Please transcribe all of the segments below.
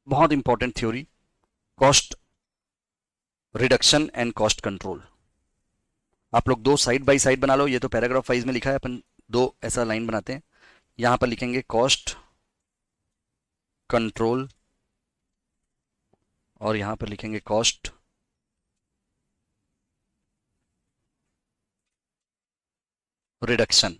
बहुत important theory, cost reduction and cost control. आप लोग दो साइड बाय साइड बना लो, ये तो पैराग्राफ वाइज में लिखा है, अपन दो ऐसा लाइन बनाते हैं। यहां पर लिखेंगे कॉस्ट कंट्रोल और यहां पर लिखेंगे कॉस्ट रिडक्शन।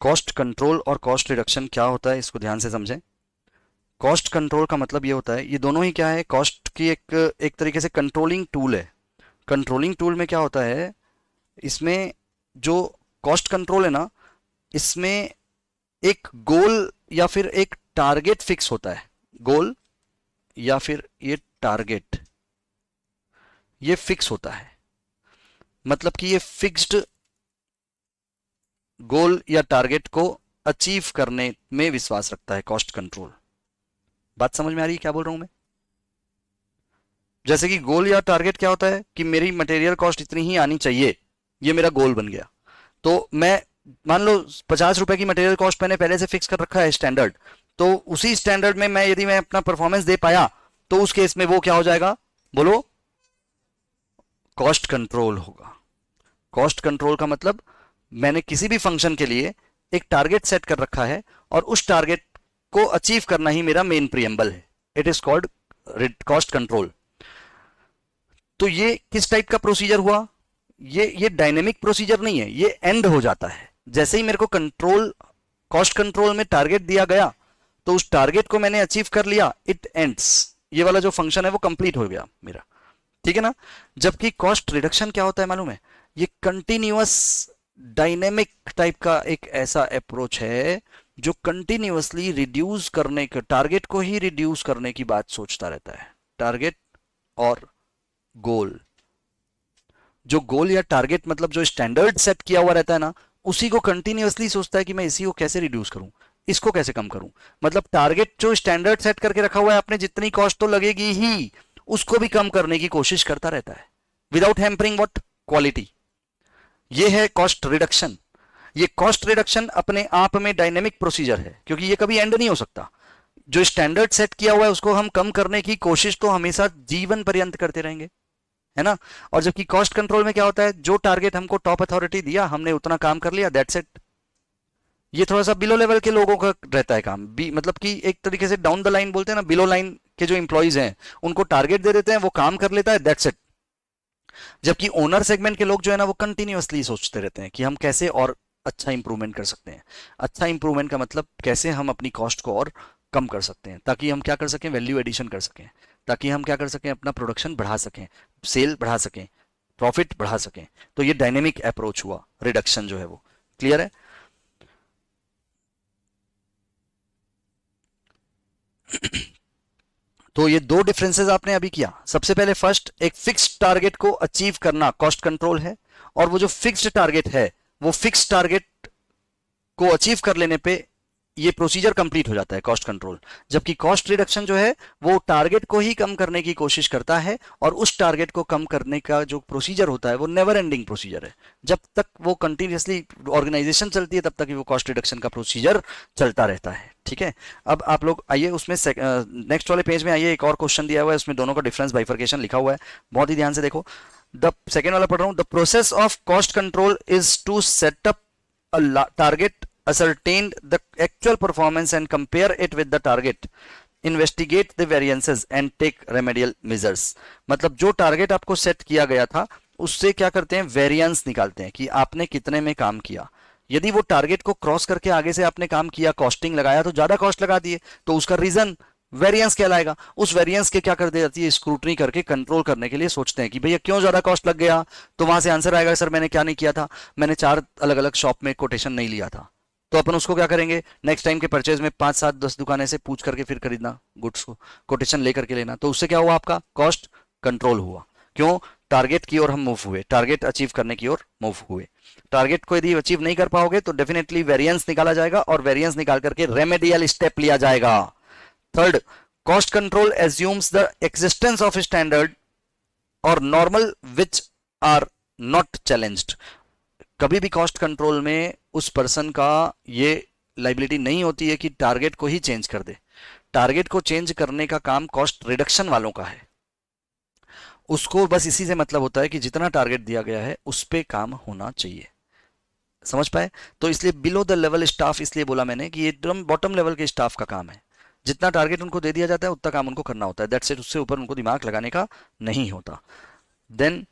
कॉस्ट कंट्रोल और कॉस्ट रिडक्शन क्या होता है, इसको ध्यान से समझें। कॉस्ट कंट्रोल का मतलब ये होता है, ये दोनों ही क्या है, कॉस्ट की एक तरीके से कंट्रोलिंग टूल है। कंट्रोलिंग टूल में क्या होता है, इसमें जो कॉस्ट कंट्रोल है ना, इसमें एक गोल या फिर एक टारगेट फिक्स होता है। गोल या फिर ये टारगेट, ये फिक्स होता है। मतलब कि ये फिक्स्ड गोल या टारगेट को अचीव करने में विश्वास रखता है कॉस्ट कंट्रोल। बात समझ में आ रही है क्या बोल रहा हूं मैं? जैसे कि गोल या टारगेट क्या होता है कि मेरी मटेरियल कॉस्ट इतनी ही आनी चाहिए, ये मेरा गोल बन गया। तो मैं मान लो 50 रुपए की मटेरियल कॉस्ट मैंने पहले से फिक्स कर रखा है स्टैंडर्ड, तो उसी स्टैंडर्ड में मैं यदि मैं अपना परफॉर्मेंस दे पाया तो उस केस में वो क्या हो जाएगा, बोलो? कॉस्ट कंट्रोल होगा। कॉस्ट कंट्रोल का मतलब मैंने किसी भी फंक्शन के लिए एक टारगेट सेट कर रखा है और उस टारगेट को अचीव करना ही मेरा मेन प्रियम्बल है। It is called cost control. तो ये किस टाइप का प्रोसीजर हुआ? ये डायनेमिक प्रोसीजर नहीं है, ये एंड हो जाता है। जैसे ही मेरे को कंट्रोल, कॉस्ट कंट्रोल में टारगेट दिया गया तो उस टारगेट को मैंने अचीव कर लिया, इट एंड्स। ये वाला जो फंक्शन है वो कंप्लीट हो गया मेरा, ठीक है ना। जबकि कॉस्ट रिडक्शन क्या होता है मालूम है? ये कंटिन्यूअस डायनेमिक टाइप का एक ऐसा अप्रोच है जो कंटिन्यूअसली रिड्यूस करने के, टारगेट को ही रिड्यूस करने की बात सोचता रहता है। टारगेट और गोल, जो गोल या टारगेट मतलब जो स्टैंडर्ड सेट किया हुआ रहता है ना, उसी को कंटिन्यूअसली सोचता है कि मैं इसी को कैसे रिड्यूस करूं, इसको कैसे कम करूं। मतलब टारगेट जो स्टैंडर्ड सेट करके रखा हुआ है आपने, जितनी कॉस्ट तो लगेगी ही, उसको भी कम करने की कोशिश करता रहता है विदाउट हैम्परिंग व्हाट, क्वालिटी। ये है कॉस्ट रिडक्शन। ये कॉस्ट रिडक्शन अपने आप में डायनेमिक प्रोसीजर है, क्योंकि ये कभी एंड नहीं हो सकता। जो स्टैंडर्ड सेट किया हुआ है उसको हम कम करने की कोशिश तो हमेशा जीवन पर्यंत करते रहेंगे, है ना। और जबकि कॉस्ट कंट्रोल में क्या होता है, जो टारगेट हमको टॉप अथॉरिटी दिया, हमने उतना काम कर लिया, दैट्स इट। ये थोड़ा सा बिलो लेवल के लोगों का रहता है काम भी, मतलब कि एक तरीके से डाउन द लाइन बोलते हैं ना, बिलो लाइन के जो इंप्लॉइज हैं उनको टारगेट दे देते हैं, वो काम कर लेता है, दैट्स इट। जबकि ओनर सेगमेंट के लोग जो है ना, वो कंटिन्यूअसली सोचते रहते हैं कि हम कैसे और अच्छा इंप्रूवमेंट कर सकते हैं। अच्छा इंप्रूवमेंट का मतलब कैसे हम अपनी कॉस्ट को और कम कर सकते हैं, ताकि हम क्या कर सकें, वैल्यू एडिशन कर सकें, ताकि हम क्या कर सकें, अपना प्रोडक्शन बढ़ा सकें, सेल बढ़ा सकें, प्रॉफिट बढ़ा सकें। तो ये डायनेमिक अप्रोच हुआ, रिडक्शन जो है वो। क्लियर है? तो ये दो डिफरेंसेस आपने अभी किया। सबसे पहले फर्स्ट, एक फिक्स्ड टारगेट को अचीव करना कॉस्ट कंट्रोल है, और वो जो फिक्स्ड टारगेट है, वो फिक्स्ड टारगेट को अचीव कर लेने पे ये प्रोसीजर कंप्लीट हो जाता है, कॉस्ट कंट्रोल। जबकि कॉस्ट रिडक्शन जो है वो टारगेट को ही कम करने की कोशिश करता है, और उस टारगेट को कम करने का जो प्रोसीजर होता है वो नेवर एंडिंग प्रोसीजर है। जब तक वो कंटिन्यूसली ऑर्गेनाइजेशन चलती है तब तक वो कॉस्ट रिडक्शन का प्रोसीजर चलता रहता है, ठीक है। अब आप लोग आइए उसमें नेक्स्ट वाले पेज में आइए, एक और क्वेश्चन दिया हुआ है, उसमें दोनों का डिफरेंस बाइफर्केशन लिखा हुआ है, बहुत ही ध्यान से देखो। द सेकेंड वाला पढ़ रहा हूं। The process of cost control is to set up a target, ascertain the actual performance and compare it with the target, investigate the variances and take remedial measures। मतलब जो टारगेट आपको set किया गया था उससे क्या करते हैं, वेरिएंस निकालते हैं कि आपने कितने में काम किया। यदि वो टारगेट को क्रॉस करके आगे से आपने काम किया, कॉस्टिंग लगाया तो ज्यादा कॉस्ट लगा दिए, तो उसका रीजन वेरिएंस कहलाएगा। उस वेरिएंस के क्या कर दी जाती है, स्क्रूटनी करके कंट्रोल करने के लिए सोचते हैं कि भैया क्यों ज्यादा कॉस्ट लग गया। तो वहां से आंसर आएगा, सर मैंने क्या नहीं किया था, मैंने 4 अलग अलग शॉप में कोटेशन नहीं लिया था। तो अपन उसको क्या करेंगे, नेक्स्ट टाइम के परचेज में 5 7 10 दुकानें से पूछ करके फिर खरीदना, गुड्स को कोटेशन लेकर के लेना। तो उससे क्या हुआ, आपका कॉस्ट कंट्रोल हुआ। क्यों? टारगेट की ओर हम मूव हुए, टारगेट अचीव करने की ओर मूव हुए। टारगेट को यदि अचीव नहीं कर पाओगे तो डेफिनेटली वेरिएंस निकाला जाएगा, और वेरिएंस निकाल करके रेमेडियल स्टेप लिया जाएगा। Third, cost control assumes the existence of a standard or normal which are not challenged. कभी भी कॉस्ट कंट्रोल में उस पर्सन का ये लाइबिलिटी नहीं होती है कि टारगेट को ही चेंज कर दे। टारगेट को चेंज करने का काम कॉस्ट रिडक्शन वालों का है। उसको बस इसी से मतलब होता है कि जितना टारगेट दिया गया है उस पे काम होना चाहिए। समझ पाए? तो इसलिए बिलो द लेवल स्टाफ, इसलिए बोला मैंने कि ये एकदम बॉटम लेवल के स्टाफ का काम है। जितना टारगेट उनको दे दिया जाता है उतना काम उनको करना होता है, दैट्स इट। उससे ऊपर उनको दिमाग लगाने का नहीं होता। देन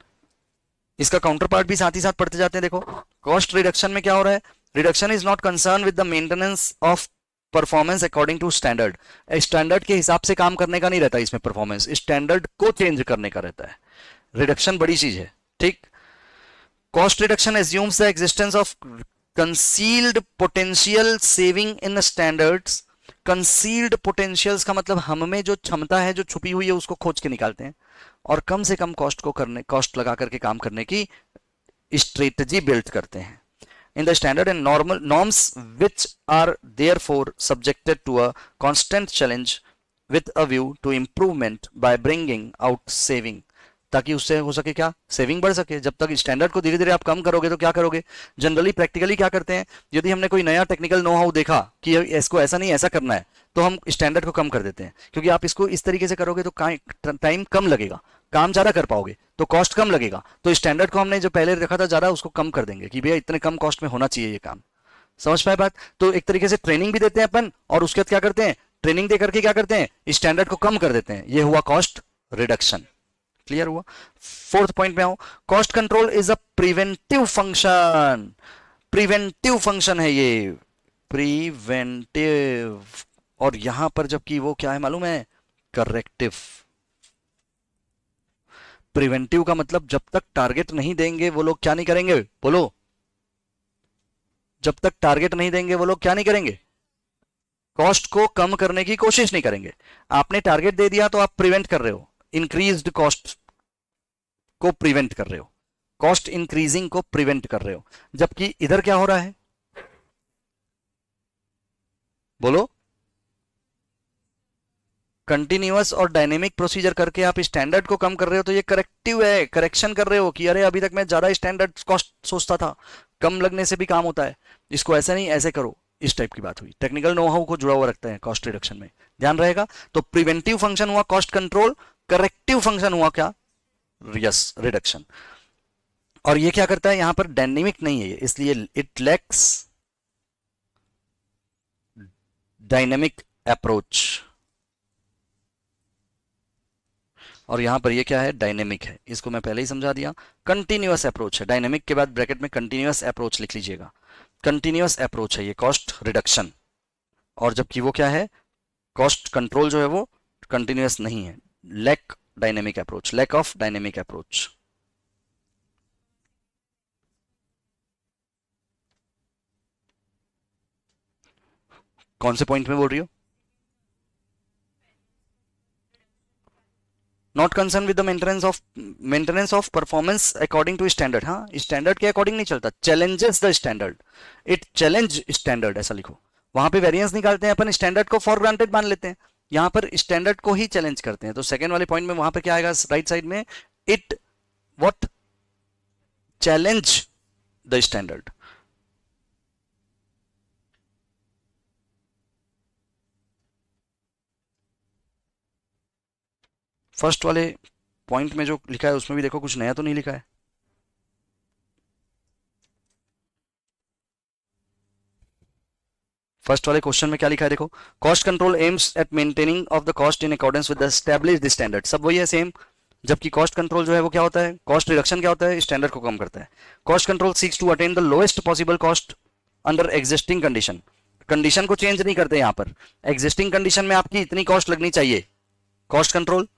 इसका काउंटर पार्ट भी साथ ही साथ पढ़ते जाते हैं। देखो कॉस्ट रिडक्शन में क्या हो रहा है, reduction is not concern with the maintenance of performance according to standard. Standard के हिसाब से काम करने का नहीं रहता इसमें, परफॉर्मेंस स्टैंडर्ड को चेंज करने का रहता है। रिडक्शन बड़ी चीज है, ठीक। Cost reduction assumes the existence of concealed potential saving in standards. Concealed potentials का मतलब हम में जो क्षमता है जो छुपी हुई है उसको खोज के निकालते हैं और कम से कम कॉस्ट को करने, कॉस्ट लगा करके काम करने की स्ट्रेटजी बिल्ड करते हैं। In the standard and normal norms which are therefore subjected to a constant challenge with a view to improvement by bringing out saving, ताकि उससे हो सके क्या, सेविंग बढ़ सके। जब तक स्टैंडर्ड को धीरे धीरे आप कम करोगे तो क्या करोगे, जनरली प्रैक्टिकली क्या करते हैं, यदि हमने कोई नया टेक्निकल नो हाउ देखा कि इसको ऐसा नहीं ऐसा करना है तो हम स्टैंडर्ड को कम कर देते हैं, क्योंकि आप इसको इस तरीके से करोगे तो टाइम कम लगेगा, काम ज्यादा कर पाओगे तो कॉस्ट कम लगेगा। तो स्टैंडर्ड को हमने जो पहले रखा था ज्यादा उसको कम कर देंगे कि भैया इतने कम कॉस्ट में होना चाहिए ये काम। समझ पाए बात? तो एक तरीके से ट्रेनिंग भी देते हैं अपन और उसके बाद क्या करते हैं, ट्रेनिंग दे करके क्या करते हैं, स्टैंडर्ड को कम कर देते हैं। ये हुआ कॉस्ट रिडक्शन। क्लियर हुआ? फोर्थ पॉइंट में आओ, cost control is a preventive function. Preventive function है ये, प्रिवेंटिव। और यहां पर जबकि वो क्या है मालूम है, करेक्टिव। प्रिवेंटिव का मतलब जब तक टारगेट नहीं देंगे वो लोग क्या नहीं करेंगे, बोलो। जब तक टारगेट नहीं देंगे वो लोग क्या नहीं करेंगे, कॉस्ट को कम करने की कोशिश नहीं करेंगे। आपने टारगेट दे दिया तो आप प्रिवेंट कर रहे हो, इंक्रीज्ड कॉस्ट को प्रिवेंट कर रहे हो, कॉस्ट इंक्रीजिंग को प्रिवेंट कर रहे हो। जबकि इधर क्या हो रहा है, बोलो। कंटिन्यूअस और डायनेमिक प्रोसीजर करके आप स्टैंडर्ड को कम कर रहे हो तो ये करेक्टिव है, करेक्शन कर रहे हो कि अरे अभी तक मैं ज्यादा स्टैंडर्ड कॉस्ट सोचता था, कम लगने से भी काम होता है, इसको ऐसे नहीं ऐसे करो। इस टाइप की बात हुई। टेक्निकल नो हाउ को जुड़ा हुआ रखते हैं कॉस्ट रिडक्शन में, ध्यान रहेगा। तो प्रिवेंटिव फंक्शन हुआ कॉस्ट कंट्रोल, करेक्टिव फंक्शन हुआ क्या, यस, रिडक्शन। और ये क्या करता है, यहां पर डायनेमिक नहीं है इसलिए इट लैक्स डायनेमिक अप्रोच। और यहां पर ये क्या है, डायनेमिक है, इसको मैं पहले ही समझा दिया। कंटिन्यूअस अप्रोच है, डायनेमिक के बाद ब्रैकेट में कंटिन्यूअस अप्रोच लिख लीजिएगा। कंटिन्यूअस अप्रोच है ये कॉस्ट रिडक्शन। और जबकि वो क्या है, कॉस्ट कंट्रोल जो है वो कंटिन्यूअस नहीं है, lack dynamic approach, lack of dynamic approach. कौन से पॉइंट में बोल रही हो, not concern with the maintenance of performance according to standard. हाँ, स्टैंडर्ड के अकॉर्डिंग नहीं चलता, challenges the standard, it challenge standard, ऐसा लिखो। वहां पे वेरिएंस निकालते हैं अपन, स्टैंडर्ड को फॉर ग्रांटेड मान लेते हैं, यहां पर स्टैंडर्ड को ही चैलेंज करते हैं। तो सेकंड वाले पॉइंट में वहां पे क्या आएगा, राइट साइड में, it what challenge the standard. First वाले पॉइंट में जो लिखा है उसमें भी देखो कुछ नया तो नहीं लिखा है। फर्स्ट वाले क्वेश्चन में क्या लिखा है देखो, cost control aims at maintaining of the cost in accordance with the established standard. सब वही है, सेम। जबकि कॉस्ट कंट्रोल जो है वो क्या होता है, कॉस्ट रिडक्शन क्या होता है, स्टैंडर्ड को कम करता है। Cost control seeks to attain the lowest possible cost under existing condition. Condition को चेंज नहीं करते यहां पर, एग्जिस्टिंग कंडीशन में आपकी इतनी कॉस्ट लगनी चाहिए। कॉस्ट कंट्रोल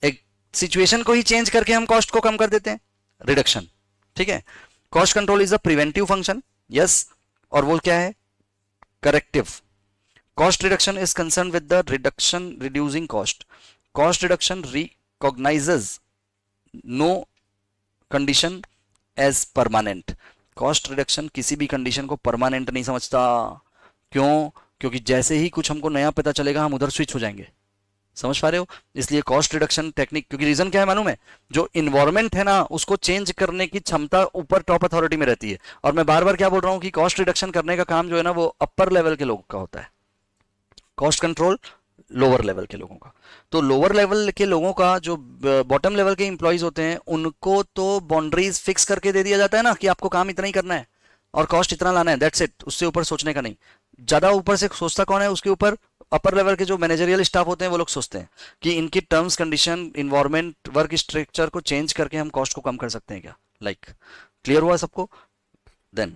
एक सिचुएशन को ही चेंज करके हम कॉस्ट को कम कर देते हैं, रिडक्शन। ठीक है, cost control is a preventive function, yes. और वो क्या है, corrective. Cost reduction is concern with the reduction reducing cost. Cost reduction recognizes no condition as permanent. Cost reduction किसी भी कंडीशन को परमानेंट नहीं समझता। क्यों? क्योंकि जैसे ही कुछ हमको नया पता चलेगा हम उधर स्विच हो जाएंगे। समझ पा रहे हो? इसलिए कॉस्ट रिडक्शन टेक्निक, क्योंकि रीजन क्या है मालूम है, जो इन्वायरमेंट है ना उसको चेंज करने की क्षमता ऊपर टॉप अथॉरिटी में रहती है। और मैं बार बार क्या बोल रहा हूँ कि कॉस्ट रिडक्शन करने का काम जो है ना वो अपर लेवल के लोगों का होता है, कॉस्ट कंट्रोल लोअर लेवल के लोगों का। तो लोअर लेवल के लोगों का जो बॉटम लेवल के इंप्लॉइज होते हैं उनको तो बाउंड्रीज फिक्स करके दे दिया जाता है ना कि आपको काम इतना ही करना है और कॉस्ट इतना लाना है, दैट्स इट, उससे ऊपर सोचने का नहीं। ज्यादा ऊपर से सोचता कौन है? उसके ऊपर अपर लेवल के जो मैनेजरियल स्टाफ होते हैं वो लोग सोचते हैं कि इनकी terms condition environment work structure को चेंज करके हम कॉस्ट को कम कर सकते हैं क्या। लाइक क्लियर हुआ सबको? देन